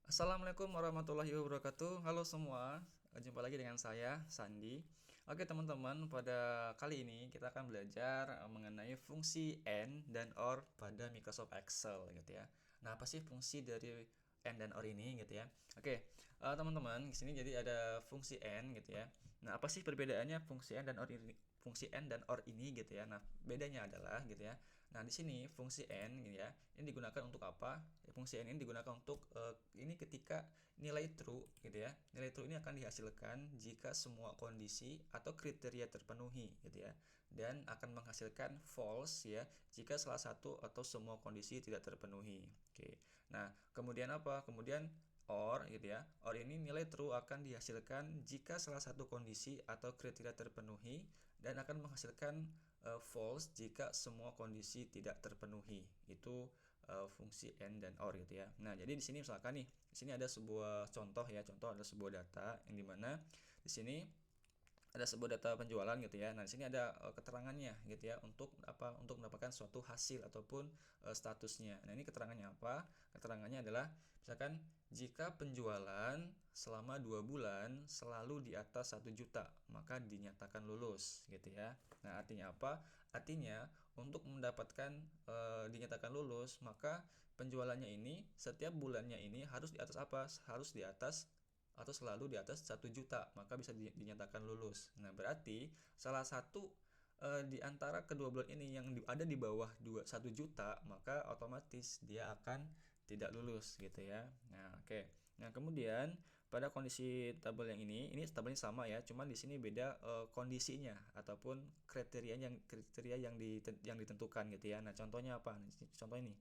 Assalamualaikum warahmatullahi wabarakatuh. Halo semua, jumpa lagi dengan saya Sandi. Oke teman-teman, pada kali ini kita akan belajar mengenai fungsi AND dan OR pada Microsoft Excel gitu ya. Nah, apa sih fungsi dari AND dan OR ini gitu ya? Oke, teman-teman, di sini jadi ada fungsi AND gitu ya. Nah, apa sih perbedaannya fungsi AND dan OR ini? Fungsi AND dan OR ini gitu ya. Nah, bedanya adalah gitu ya. Nah, di sini fungsi AND gitu ya. Ini digunakan untuk apa? Ya, fungsi AND ini digunakan untuk ini ketika nilai true gitu ya. Nilai true ini akan dihasilkan jika semua kondisi atau kriteria terpenuhi gitu ya. Dan akan menghasilkan false ya jika salah satu atau semua kondisi tidak terpenuhi. Oke. Nah, kemudian apa? Kemudian OR gitu ya. OR ini nilai true akan dihasilkan jika salah satu kondisi atau kriteria terpenuhi dan akan menghasilkan false jika semua kondisi tidak terpenuhi. Itu fungsi AND dan OR gitu ya. Nah, jadi di sini misalkan nih, di sini ada sebuah contoh ya, contoh ada sebuah data yang dimana di sini ada sebuah data penjualan gitu ya. Nah, di sini ada keterangannya gitu ya untuk apa? Untuk mendapatkan suatu hasil ataupun statusnya. Nah, ini keterangannya apa? Keterangannya adalah misalkan jika penjualan selama 2 bulan selalu di atas 1 juta, maka dinyatakan lulus gitu ya. Nah, artinya apa? Artinya untuk mendapatkan dinyatakan lulus, maka penjualannya ini setiap bulannya ini harus di atas apa? Harus di atas atau selalu di atas 1 juta, maka bisa dinyatakan lulus. Nah, berarti salah satu di antara kedua bulan ini yang ada di bawah 1 juta, maka otomatis dia akan tidak lulus gitu ya. Nah, oke. Nah, kemudian pada kondisi tabel yang ini tabelnya sama ya, cuman di sini beda kondisinya ataupun kriteria yang ditentukan gitu ya. Nah, contohnya apa? Contoh ini.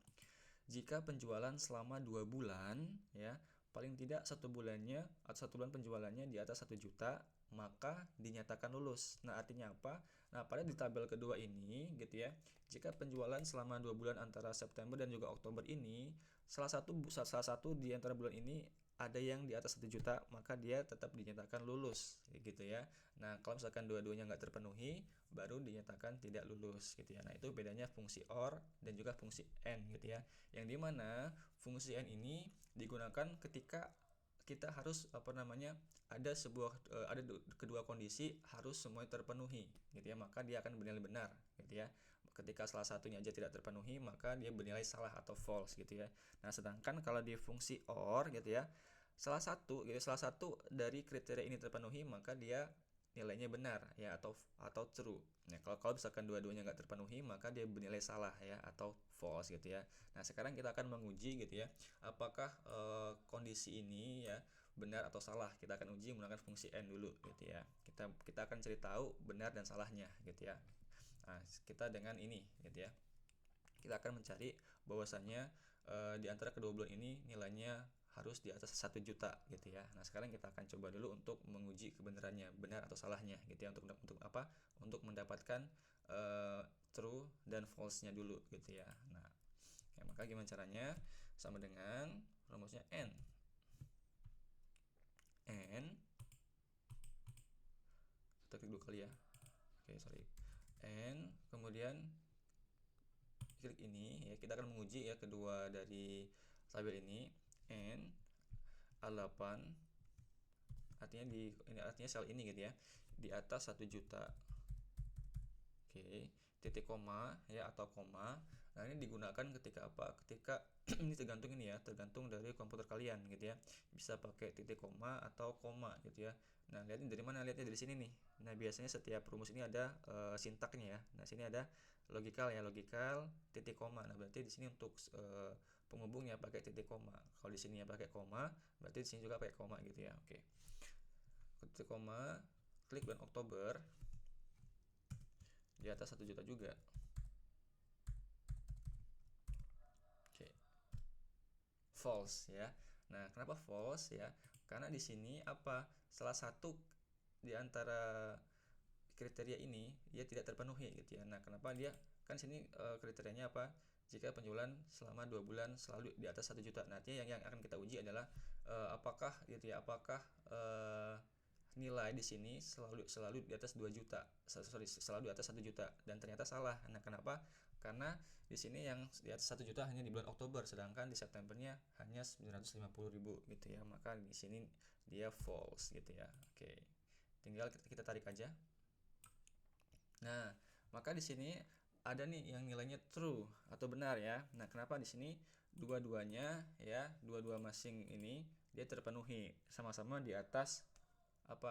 Jika penjualan selama 2 bulan ya, paling tidak 1 bulannya atau 1 bulan penjualannya di atas 1 juta, maka dinyatakan lulus. Nah, artinya apa? Nah, pada di tabel kedua ini gitu ya, jika penjualan selama 2 bulan antara September dan juga Oktober ini, salah satu di antara bulan ini ada yang di atas 1 juta, maka dia tetap dinyatakan lulus gitu ya. Nah, kalau misalkan dua-duanya nggak terpenuhi, baru dinyatakan tidak lulus gitu ya. Nah, itu bedanya fungsi OR dan juga fungsi AND gitu ya, yang dimana fungsi AND ini digunakan ketika kita harus apa namanya ada kedua kondisi harus semuanya terpenuhi gitu ya, maka dia akan bernilai benar gitu ya. Ketika salah satunya aja tidak terpenuhi, maka dia bernilai salah atau false gitu ya. Nah, sedangkan kalau di fungsi OR gitu ya, salah satu dari kriteria ini terpenuhi, maka dia nilainya benar ya, atau true. Nah, kalau misalkan dua-duanya nggak terpenuhi, maka dia bernilai salah ya, atau false gitu ya. Nah, sekarang kita akan menguji gitu ya, apakah kondisi ini ya benar atau salah. Kita akan uji menggunakan fungsi n dulu gitu ya. Kita akan cari tahu benar dan salahnya gitu ya. Nah, kita dengan ini gitu ya, kita akan mencari bahwasannya di antara kedua bulan ini nilainya harus di atas 1 juta gitu ya. Nah, sekarang kita akan coba dulu untuk menguji kebenarannya, benar atau salahnya gitu ya, untuk apa? Untuk mendapatkan true dan false-nya dulu gitu ya. Nah, ya, maka gimana caranya? Sama dengan rumusnya n. N, kita klik dulu kali ya. Oke, sorry. N, kemudian klik ini ya, kita akan menguji ya kedua dari tabel ini. N A8, artinya ini artinya sel ini gitu ya, di atas 1 juta. Oke, titik koma ya, atau koma. Nah, ini digunakan ketika apa? Ketika ini tergantung ini ya, tergantung dari komputer kalian gitu ya. Bisa pakai titik koma atau koma gitu ya. Nah, lihatnya dari mana? Lihatnya dari sini nih. Nah, biasanya setiap rumus ini ada sintaknya ya. Nah, sini ada logical ya, logical titik koma. Nah, berarti di sini untuk penghubungnya pakai titik koma. Kalau di sini ya pakai koma, berarti di sini juga pakai koma gitu ya. Oke. Titik koma, klik bulan Oktober di atas 1 juta juga. Oke, false ya. Nah, kenapa false ya? Karena di sini apa? Salah satu di antara kriteria ini dia tidak terpenuhi gitu ya. Nah, kenapa dia kan sini kriterianya apa? Jika penjualan selama 2 bulan selalu di atas 1 juta. Nah, artinya yang akan kita uji adalah apakah gitu ya, apakah nilai di sini selalu selalu di atas 2 juta. Sorry, selalu di atas 1 juta, dan ternyata salah. Nah, kenapa? Karena di sini yang di atas 1 juta hanya di bulan Oktober, sedangkan di Septembernya hanya 950.000 gitu ya. Maka di sini dia false gitu ya. Oke. Tinggal kita tarik aja. Nah, maka di sini ada nih yang nilainya true atau benar ya. Nah, kenapa di sini dua-duanya ya, dua-dua masing ini dia terpenuhi, sama-sama di atas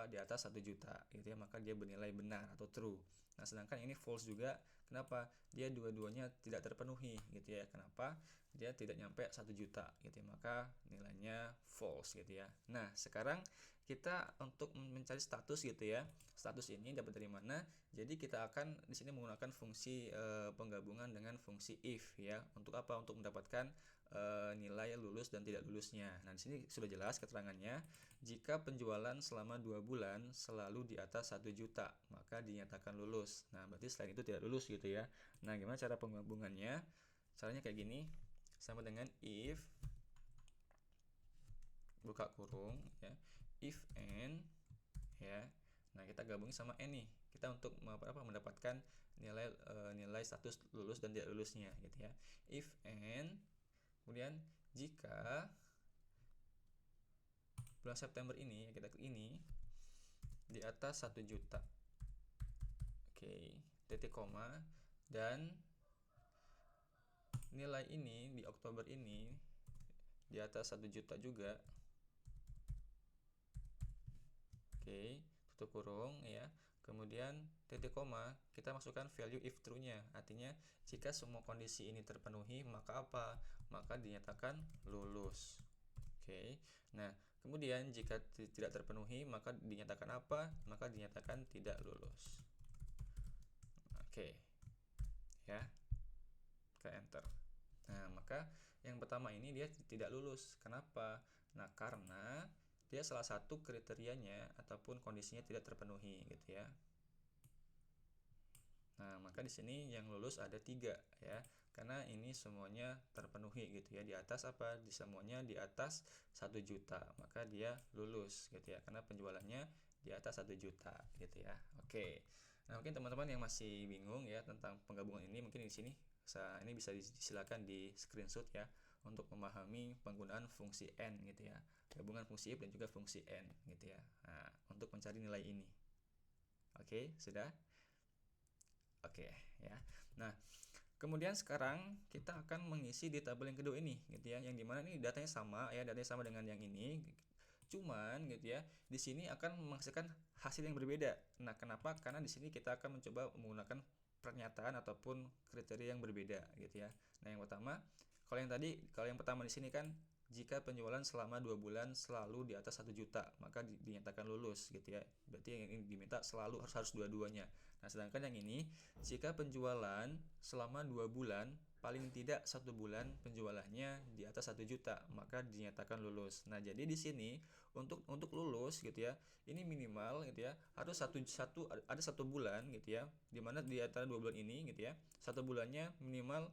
di atas 1 juta gitu ya, maka dia bernilai benar atau true. Nah, sedangkan ini false juga. Kenapa? Dia dua-duanya tidak terpenuhi gitu ya. Kenapa? Dia tidak nyampe 1 juta gitu ya, maka nilainya false gitu ya. Nah, sekarang kita untuk mencari status gitu ya. Status ini dapat dari mana? Jadi kita akan di sini menggunakan fungsi penggabungan dengan fungsi if ya. Untuk apa? Untuk mendapatkan nilai lulus dan tidak lulusnya. Nah, di sini sudah jelas keterangannya. Jika penjualan selama 2 bulan selalu di atas 1 juta, maka dinyatakan lulus. Nah, berarti selain itu tidak lulus gitu ya. Nah, gimana cara penggabungannya? Caranya kayak gini. Sama dengan if buka kurung ya. If n ya. Nah, kita gabungin sama n nih. Kita untuk mendapatkan nilai status lulus dan tidak lulusnya gitu ya. If n kemudian jika bulan September ini kita klik ini di atas 1 juta. Oke, titik koma, dan nilai ini di Oktober ini di atas 1 juta juga. Oke, tutup kurung ya. Kemudian titik koma, kita masukkan value if true-nya. Artinya jika semua kondisi ini terpenuhi, maka apa? Maka dinyatakan lulus. Oke. Nah, kemudian jika tidak terpenuhi, maka dinyatakan apa? Maka dinyatakan tidak lulus. Oke. Ya. Ke enter. Nah, maka yang pertama ini dia tidak lulus. Kenapa? Nah, karena dia salah satu kriterianya ataupun kondisinya tidak terpenuhi gitu ya. Nah, maka di sini yang lulus ada 3 ya. Karena ini semuanya terpenuhi gitu ya. Di atas apa? Semuanya di atas 1 juta. Maka dia lulus gitu ya. Karena penjualannya di atas 1 juta gitu ya. Oke. Nah, mungkin teman-teman yang masih bingung ya tentang penggabungan ini, mungkin di sini ini bisa disilakan di screenshot ya untuk memahami penggunaan fungsi n gitu ya. Gabungan fungsi if dan juga fungsi n gitu ya. Nah, untuk mencari nilai ini. Oke, sudah? Oke ya. Nah, kemudian sekarang kita akan mengisi di tabel yang kedua ini gitu ya. Yang dimana ini datanya sama ya, datanya sama dengan yang ini. Cuman gitu ya, di sini akan menghasilkan hasil yang berbeda. Nah, kenapa? Karena di sini kita akan mencoba menggunakan pernyataan ataupun kriteria yang berbeda gitu ya. Nah, yang pertama, kalau yang pertama di sini kan jika penjualan selama 2 bulan selalu di atas 1 juta, maka dinyatakan lulus gitu ya. Berarti yang ini diminta selalu harus dua-duanya. Nah, sedangkan yang ini jika penjualan selama 2 bulan paling tidak 1 bulan penjualannya di atas 1 juta, maka dinyatakan lulus. Nah, jadi di sini untuk lulus gitu ya, ini minimal gitu ya, harus ada 1 bulan gitu ya, dimana di antara 2 bulan ini gitu ya, 1 bulannya minimal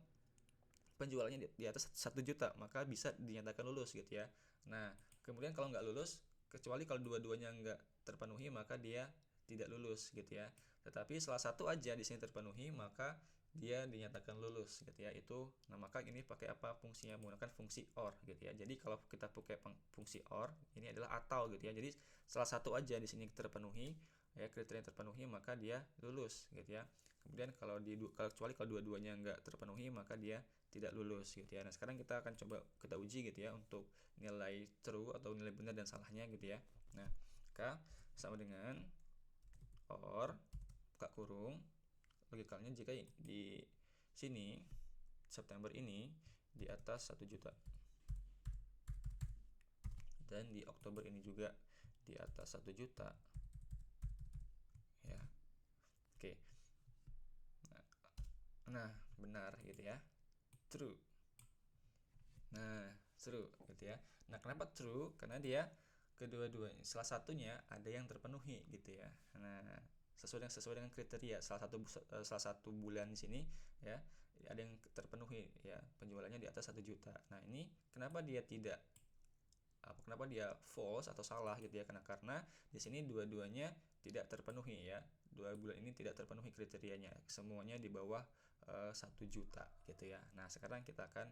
penjualannya di atas 1 juta, maka bisa dinyatakan lulus gitu ya. Nah, kemudian kalau nggak lulus, kecuali kalau dua-duanya nggak terpenuhi, maka dia tidak lulus gitu ya. Tetapi salah satu aja di sini terpenuhi, maka dia dinyatakan lulus gitu ya. Maka ini pakai apa fungsinya? Menggunakan fungsi OR gitu ya. Jadi kalau kita pakai fungsi OR, ini adalah atau gitu ya. Jadi salah satu aja di sini terpenuhi ya, kriteria terpenuhi, maka dia lulus gitu ya. Kemudian kecuali kalau dua-duanya nggak terpenuhi, maka dia tidak lulus gitu ya. Nah, sekarang kita akan coba kita uji gitu ya untuk nilai true atau nilai benar dan salahnya gitu ya. Nah, maka sama dengan or buka kurung, logikalnya jika di sini September ini di atas 1 juta dan di Oktober ini juga di atas 1 juta ya. Oke. Nah, benar gitu ya. True. Nah, true gitu ya. Nah, kenapa true? Karena dia kedua-duanya salah satunya ada yang terpenuhi gitu ya. Nah, sesuai dengan kriteria salah satu bulan di sini ya ada yang terpenuhi ya, penjualannya di atas 1 juta. Nah, ini kenapa dia false atau salah gitu ya, karena di sini dua-duanya tidak terpenuhi ya. 2 bulan ini tidak terpenuhi kriterianya, semuanya di bawah 1 juta gitu ya. Nah, sekarang kita akan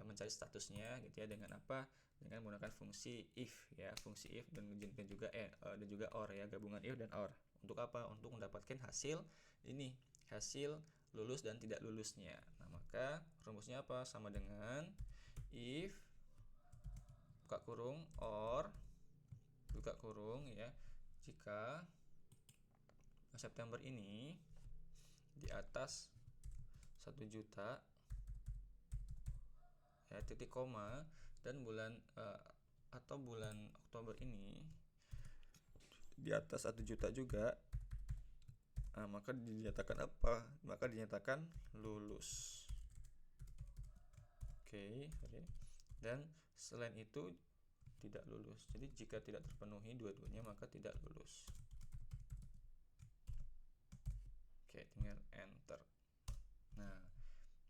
mencari statusnya gitu ya dengan apa? Dengan menggunakan fungsi if ya, fungsi if dan juga or ya, gabungan if dan or. Untuk apa? Untuk mendapatkan hasil ini, hasil lulus dan tidak lulusnya. Nah, maka rumusnya apa? Sama dengan if buka kurung or buka kurung ya, jika September ini di atas 1 juta ya, titik koma, dan bulan atau bulan Oktober ini di atas 1 juta juga, maka dinyatakan apa? Maka dinyatakan lulus. Oke. Dan selain itu tidak lulus. Jadi jika tidak terpenuhi dua-duanya maka tidak lulus. Oke, tinggal enter. Nah,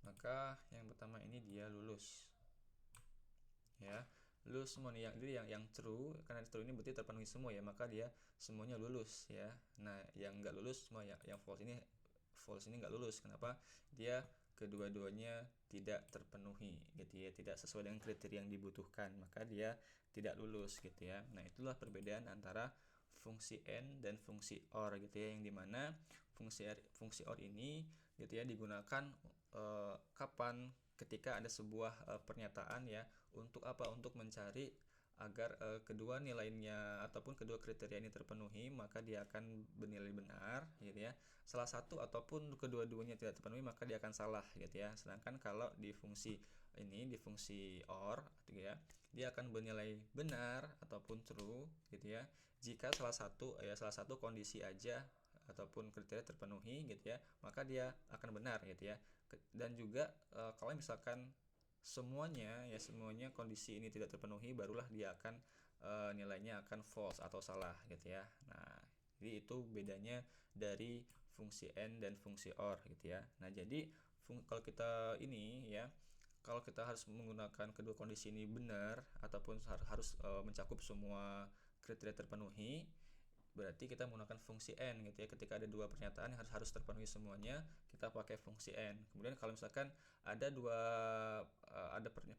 maka yang pertama ini dia lulus. Ya, lulus semua nih, yang true, karena true ini berarti terpenuhi semua ya, maka dia semuanya lulus ya. Nah, yang enggak lulus semua ya, yang false ini enggak lulus. Kenapa? Dia kedua-duanya tidak terpenuhi gitu ya, tidak sesuai dengan kriteria yang dibutuhkan, maka dia tidak lulus gitu ya. Nah, itulah perbedaan antara fungsi AND dan fungsi OR gitu ya, yang dimana fungsi OR ini gitu ya digunakan kapan? Ketika ada sebuah pernyataan ya, untuk apa? Untuk mencari agar kedua nilainya ataupun kedua kriteria ini terpenuhi, maka dia akan bernilai benar gitu ya. Salah satu ataupun kedua-duanya tidak terpenuhi, maka dia akan salah gitu ya. Sedangkan kalau di fungsi OR gitu ya, dia akan bernilai benar ataupun true gitu ya, jika salah satu kondisi aja ataupun kriteria terpenuhi gitu ya, maka dia akan benar gitu ya. Dan juga kalau misalkan semuanya kondisi ini tidak terpenuhi, barulah dia akan nilainya akan false atau salah gitu ya. Nah, jadi itu bedanya dari fungsi AND dan fungsi OR gitu ya. Nah, jadi kalau kita ini ya, kalau kita harus menggunakan kedua kondisi ini benar ataupun harus mencakup semua kriteria terpenuhi, berarti kita menggunakan fungsi AND gitu ya. Ketika ada dua pernyataan yang harus terpenuhi semuanya, kita pakai fungsi AND. Kemudian kalau misalkan ada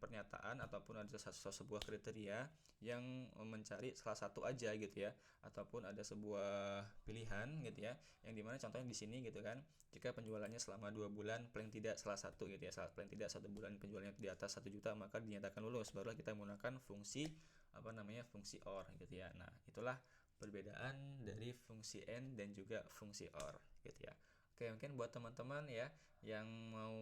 pernyataan ataupun ada sebuah kriteria yang mencari salah satu aja gitu ya, ataupun ada sebuah pilihan gitu ya, yang dimana contohnya di sini gitu kan, jika penjualannya selama 2 bulan paling tidak salah satu gitu ya, paling tidak 1 bulan penjualannya di atas 1 juta, maka dinyatakan lulus. Barulah kita menggunakan fungsi fungsi OR gitu ya. Nah, itulah perbedaan dari fungsi AND dan juga fungsi OR gitu ya. Oke, mungkin buat teman-teman ya yang mau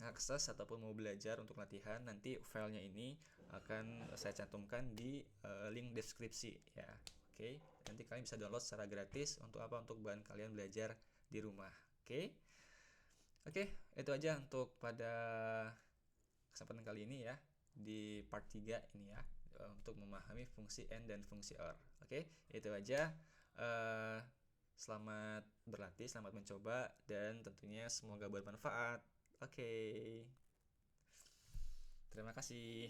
akses ataupun mau belajar untuk latihan, nanti filenya ini akan saya cantumkan di link deskripsi ya. Oke, nanti kalian bisa download secara gratis untuk apa? Untuk bahan kalian belajar di rumah. Oke, itu aja untuk pada kesempatan kali ini ya, di part 3 ini ya, untuk memahami fungsi AND dan fungsi OR. Oke, itu aja. Selamat berlatih, selamat mencoba, dan tentunya semoga bermanfaat. Oke. Terima kasih.